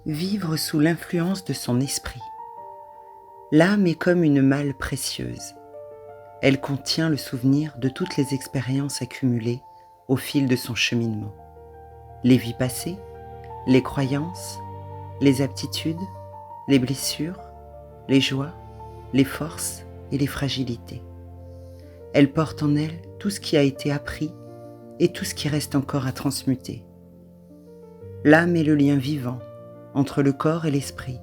Vivre sous l'influence de son esprit. L'âme est comme une malle précieuse. Elle contient le souvenir de toutes les expériences accumulées au fil de son cheminement. Les vies passées, les croyances, les aptitudes, les blessures, les joies, les forces et les fragilités. Elle porte en elle tout ce qui a été appris et tout ce qui reste encore à transmuter. L'âme est le lien vivant entre le corps et l'esprit.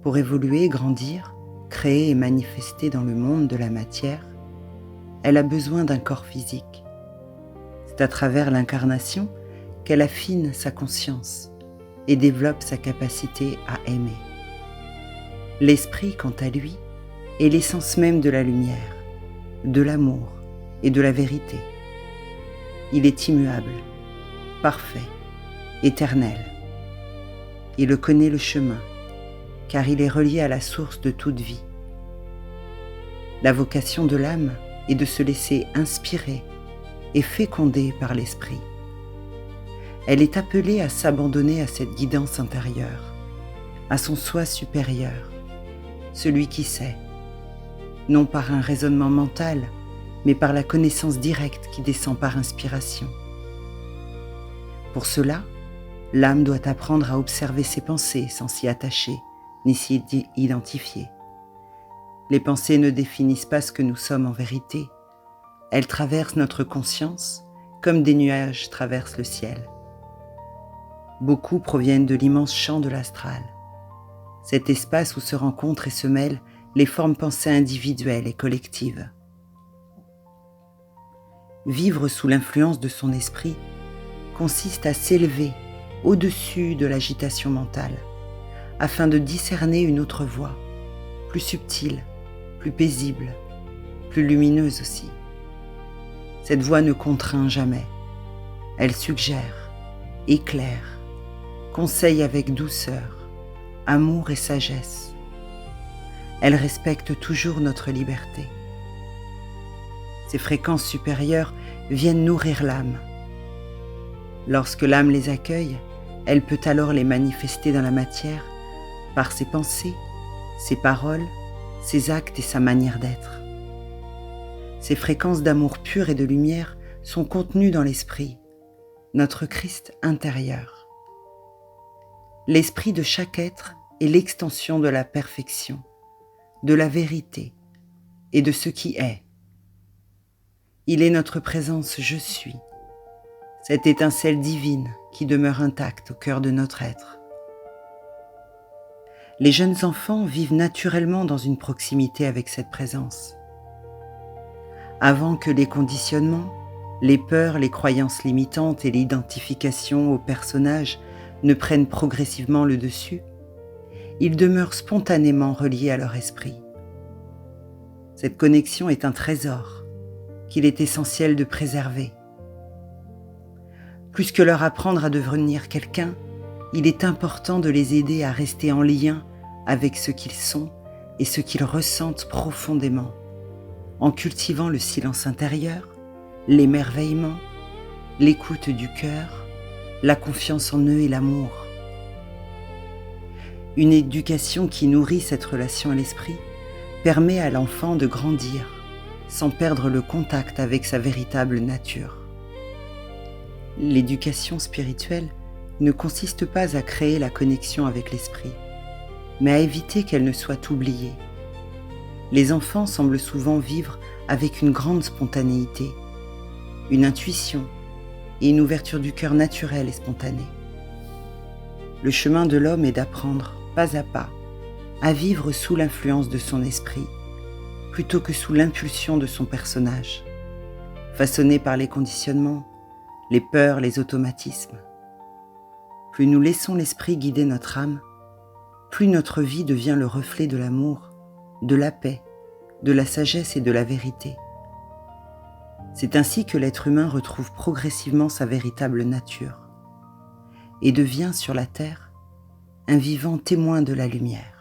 Pour évoluer, grandir, créer et manifester dans le monde de la matière, elle a besoin d'un corps physique. C'est à travers l'incarnation qu'elle affine sa conscience et développe sa capacité à aimer. L'esprit, quant à lui, est l'essence même de la lumière, de l'amour et de la vérité. Il est immuable, parfait, éternel. Il connaît le chemin, car il est relié à la source de toute vie. La vocation de l'âme est de se laisser inspirer et féconder par l'esprit. Elle est appelée à s'abandonner à cette guidance intérieure, à son soi supérieur, celui qui sait, non par un raisonnement mental, mais par la connaissance directe qui descend par inspiration. Pour cela, l'âme doit apprendre à observer ses pensées sans s'y attacher, ni s'y identifier. Les pensées ne définissent pas ce que nous sommes en vérité. Elles traversent notre conscience comme des nuages traversent le ciel. Beaucoup proviennent de l'immense champ de l'astral, cet espace où se rencontrent et se mêlent les formes pensées individuelles et collectives. Vivre sous l'influence de son esprit consiste à s'élever au-dessus de l'agitation mentale, afin de discerner une autre voie, plus subtile, plus paisible, plus lumineuse aussi. Cette voie ne contraint jamais. Elle suggère, éclaire, conseille avec douceur, amour et sagesse. Elle respecte toujours notre liberté. Ces fréquences supérieures viennent nourrir l'âme. Lorsque l'âme les accueille, elle peut alors les manifester dans la matière par ses pensées, ses paroles, ses actes et sa manière d'être. Ces fréquences d'amour pur et de lumière sont contenues dans l'esprit, notre Christ intérieur. L'esprit de chaque être est l'extension de la perfection, de la vérité et de ce qui est. Il est notre présence je suis, cette étincelle divine qui demeure intacte au cœur de notre être. Les jeunes enfants vivent naturellement dans une proximité avec cette présence. Avant que les conditionnements, les peurs, les croyances limitantes et l'identification au personnage ne prennent progressivement le dessus, ils demeurent spontanément reliés à leur esprit. Cette connexion est un trésor qu'il est essentiel de préserver. Plus que leur apprendre à devenir quelqu'un, il est important de les aider à rester en lien avec ce qu'ils sont et ce qu'ils ressentent profondément, en cultivant le silence intérieur, l'émerveillement, l'écoute du cœur, la confiance en eux et l'amour. Une éducation qui nourrit cette relation à l'esprit permet à l'enfant de grandir sans perdre le contact avec sa véritable nature. L'éducation spirituelle ne consiste pas à créer la connexion avec l'esprit, mais à éviter qu'elle ne soit oubliée. Les enfants semblent souvent vivre avec une grande spontanéité, une intuition et une ouverture du cœur naturelle et spontanée. Le chemin de l'homme est d'apprendre, pas à pas, à vivre sous l'influence de son esprit, plutôt que sous l'impulsion de son personnage, façonné par les conditionnements, les peurs, les automatismes. Plus nous laissons l'esprit guider notre âme, plus notre vie devient le reflet de l'amour, de la paix, de la sagesse et de la vérité. C'est ainsi que l'être humain retrouve progressivement sa véritable nature et devient sur la terre un vivant témoin de la lumière.